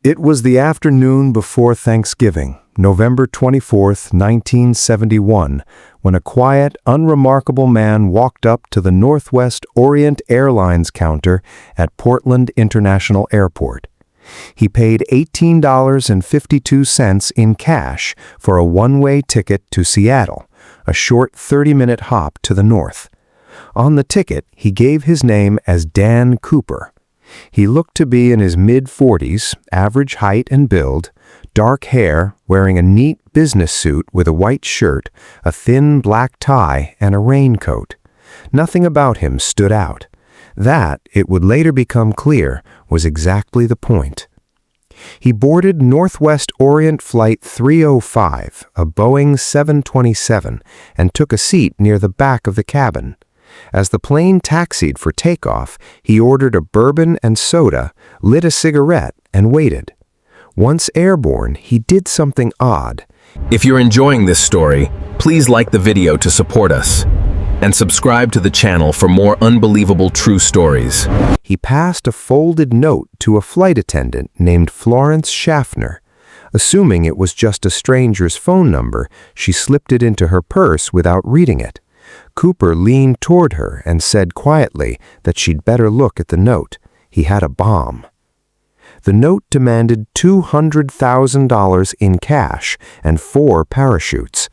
It was the afternoon before Thanksgiving, November 24th, 1971, when a quiet, unremarkable man walked up to the Northwest Orient Airlines counter at Portland International Airport. He paid $18.52 in cash for a one-way ticket to Seattle, a short 30-minute hop to the north. On the ticket, he gave his name as Dan Cooper. He looked to be in his mid-40s, average height and build, dark hair, wearing a neat business suit with a white shirt, a thin black tie, and a raincoat. Nothing about him stood out. That, it would later become clear, was exactly the point. He boarded Northwest Orient Flight 305, a Boeing 727, and took a seat near the back of the cabin. As the plane taxied for takeoff, he ordered a bourbon and soda, lit a cigarette, and waited. Once airborne, he did something odd. If you're enjoying this story, please like the video to support us, and subscribe to the channel for more unbelievable true stories. He passed a folded note to a flight attendant named Florence Schaffner. Assuming it was just a stranger's phone number, she slipped it into her purse without reading it. Cooper leaned toward her and said quietly that she'd better look at the note. He had a bomb. The note demanded $200,000 in cash and 4 parachutes.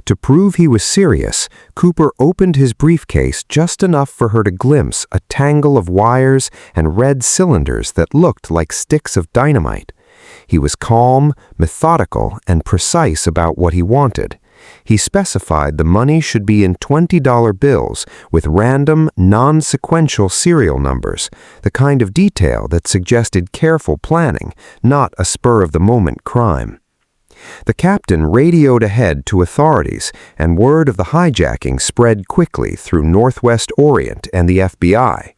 To prove he was serious, Cooper opened his briefcase just enough for her to glimpse a tangle of wires and red cylinders that looked like sticks of dynamite. He was calm, methodical, and precise about what he wanted. He specified the money should be in $20 bills with random, non-sequential serial numbers, the kind of detail that suggested careful planning, not a spur-of-the-moment crime. The captain radioed ahead to authorities, and word of the hijacking spread quickly through Northwest Orient and the FBI.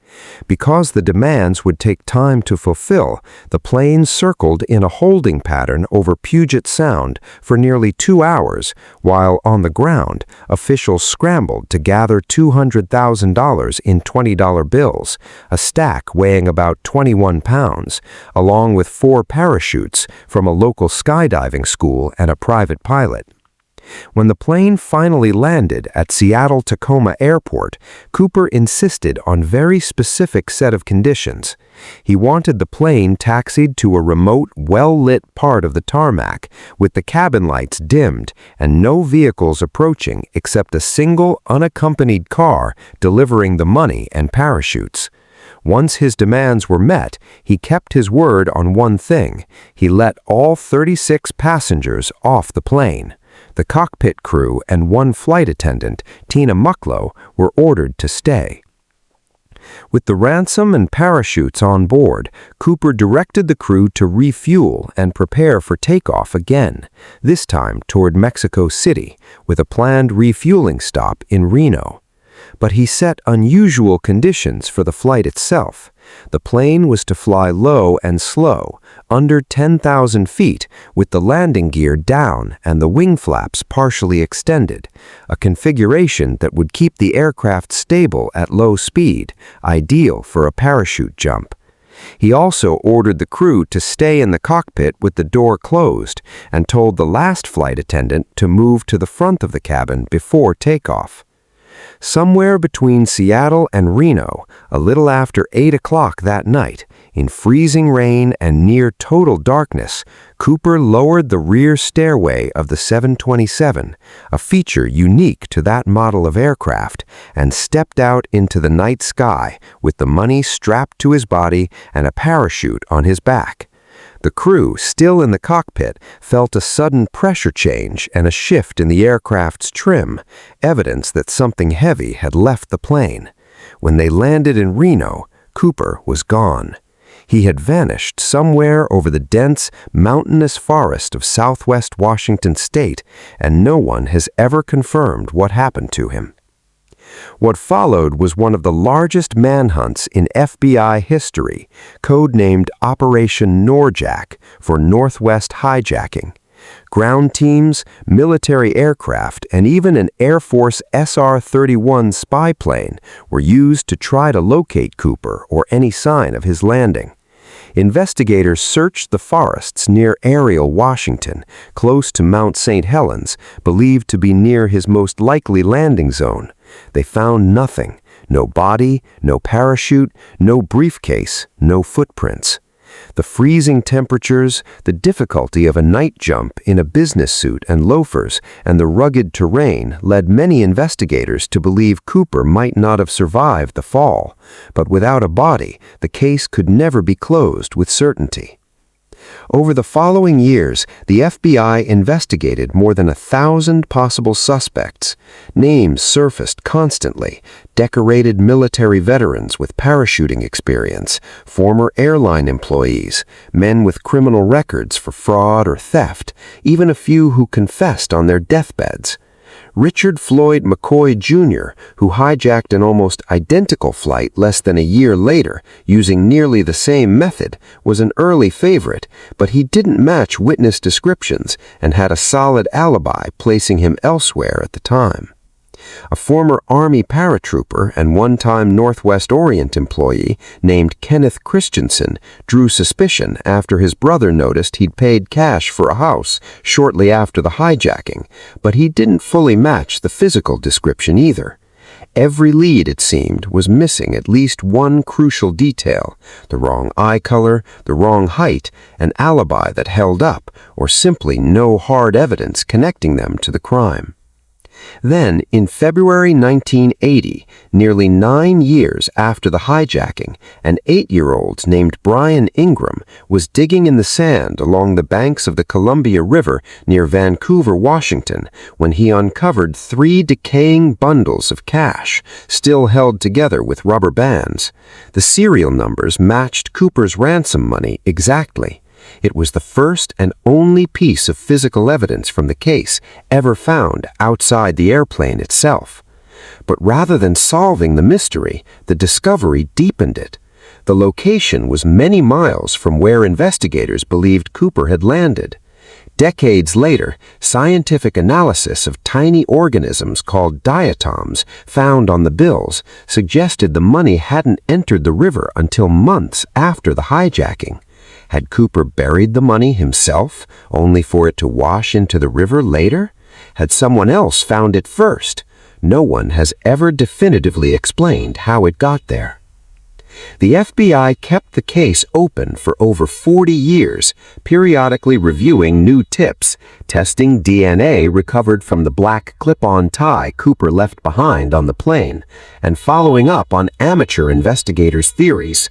Because the demands would take time to fulfill, the plane circled in a holding pattern over Puget Sound for nearly 2 hours, while on the ground, officials scrambled to gather $200,000 in $20 bills, a stack weighing about 21 pounds, along with 4 parachutes from a local skydiving school and a private pilot. When the plane finally landed at Seattle-Tacoma Airport, Cooper insisted on a very specific set of conditions. He wanted the plane taxied to a remote, well-lit part of the tarmac, with the cabin lights dimmed and no vehicles approaching except a single, unaccompanied car delivering the money and parachutes. Once his demands were met, he kept his word on one thing. He let all 36 passengers off the plane. The cockpit crew and 1 flight attendant, Tina Mucklow, were ordered to stay. With the ransom and parachutes on board, Cooper directed the crew to refuel and prepare for takeoff again, this time toward Mexico City, with a planned refueling stop in Reno. But he set unusual conditions for the flight itself. The plane was to fly low and slow, under 10,000 feet, with the landing gear down and the wing flaps partially extended, a configuration that would keep the aircraft stable at low speed, ideal for a parachute jump. He also ordered the crew to stay in the cockpit with the door closed and told the last flight attendant to move to the front of the cabin before takeoff. Somewhere between Seattle and Reno, a little after 8 o'clock that night, in freezing rain and near total darkness, Cooper lowered the rear stairway of the 727, a feature unique to that model of aircraft, and stepped out into the night sky with the money strapped to his body and a parachute on his back. The crew, still in the cockpit, felt a sudden pressure change and a shift in the aircraft's trim, evidence that something heavy had left the plane. When they landed in Reno, Cooper was gone. He had vanished somewhere over the dense, mountainous forest of southwest Washington state, and no one has ever confirmed what happened to him. What followed was one of the largest manhunts in FBI history, codenamed Operation NORJAK for Northwest Hijacking. Ground teams, military aircraft, and even an Air Force SR-31 spy plane were used to try to locate Cooper or any sign of his landing. Investigators searched the forests near Ariel, Washington, close to Mount St. Helens, believed to be near his most likely landing zone. They found nothing. No body, no parachute, no briefcase, no footprints. The freezing temperatures, the difficulty of a night jump in a business suit and loafers, and the rugged terrain led many investigators to believe Cooper might not have survived the fall. But without a body, the case could never be closed with certainty. Over the following years, the FBI investigated more than 1,000 possible suspects. Names surfaced constantly: decorated military veterans with parachuting experience, former airline employees, men with criminal records for fraud or theft, even a few who confessed on their deathbeds. Richard Floyd McCoy Jr., who hijacked an almost identical flight less than a year later, using nearly the same method, was an early favorite, but he didn't match witness descriptions and had a solid alibi, placing him elsewhere at the time. A former Army paratrooper and one-time Northwest Orient employee named Kenneth Christensen drew suspicion after his brother noticed he'd paid cash for a house shortly after the hijacking, but he didn't fully match the physical description either. Every lead, it seemed, was missing at least one crucial detail: the wrong eye color, the wrong height, an alibi that held up, or simply no hard evidence connecting them to the crime. Then, in February 1980, nearly 9 years after the hijacking, an 8-year-old named Brian Ingram was digging in the sand along the banks of the Columbia River near Vancouver, Washington, when he uncovered 3 decaying bundles of cash, still held together with rubber bands. The serial numbers matched Cooper's ransom money exactly. It was the first and only piece of physical evidence from the case ever found outside the airplane itself. But rather than solving the mystery, the discovery deepened it. The location was many miles from where investigators believed Cooper had landed. Decades later, scientific analysis of tiny organisms called diatoms found on the bills suggested the money hadn't entered the river until months after the hijacking. Had Cooper buried the money himself, only for it to wash into the river later? Had someone else found it first? No one has ever definitively explained how it got there. The FBI kept the case open for over 40 years, periodically reviewing new tips, testing DNA recovered from the black clip-on tie Cooper left behind on the plane, and following up on amateur investigators' theories.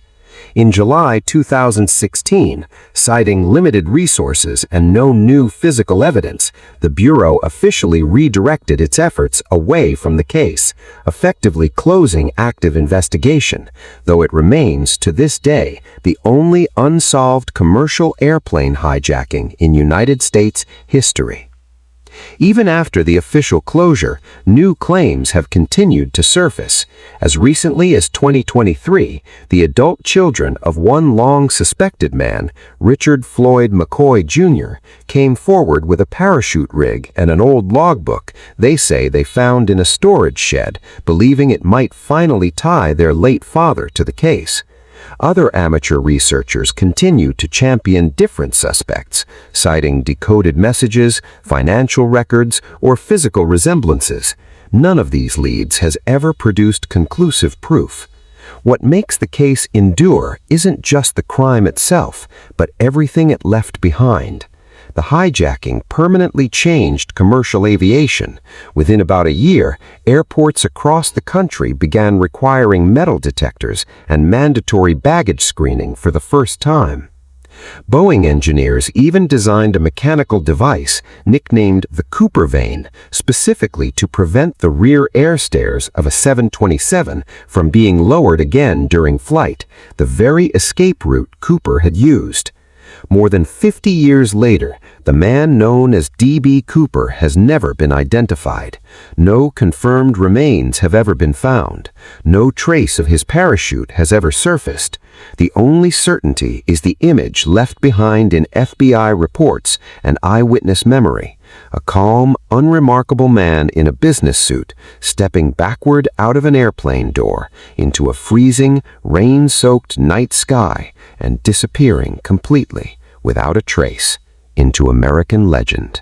In July 2016, citing limited resources and no new physical evidence, the Bureau officially redirected its efforts away from the case, effectively closing active investigation, though it remains, to this day, the only unsolved commercial airplane hijacking in United States history. Even after the official closure, new claims have continued to surface. As recently as 2023, the adult children of one long-suspected man, Richard Floyd McCoy Jr., came forward with a parachute rig and an old logbook they say they found in a storage shed, believing it might finally tie their late father to the case. Other amateur researchers continue to champion different suspects, citing decoded messages, financial records, or physical resemblances. None of these leads has ever produced conclusive proof. What makes the case endure isn't just the crime itself, but everything it left behind. The hijacking permanently changed commercial aviation. Within about a year, airports across the country began requiring metal detectors and mandatory baggage screening for the first time. Boeing engineers even designed a mechanical device nicknamed the Cooper vane, specifically to prevent the rear air stairs of a 727 from being lowered again during flight, the very escape route Cooper had used. More than 50 years later, the man known as D.B. Cooper has never been identified. No confirmed remains have ever been found. No trace of his parachute has ever surfaced. The only certainty is the image left behind in FBI reports and eyewitness memory, a calm, unremarkable man in a business suit stepping backward out of an airplane door into a freezing, rain-soaked night sky and disappearing completely, without a trace, into American legend.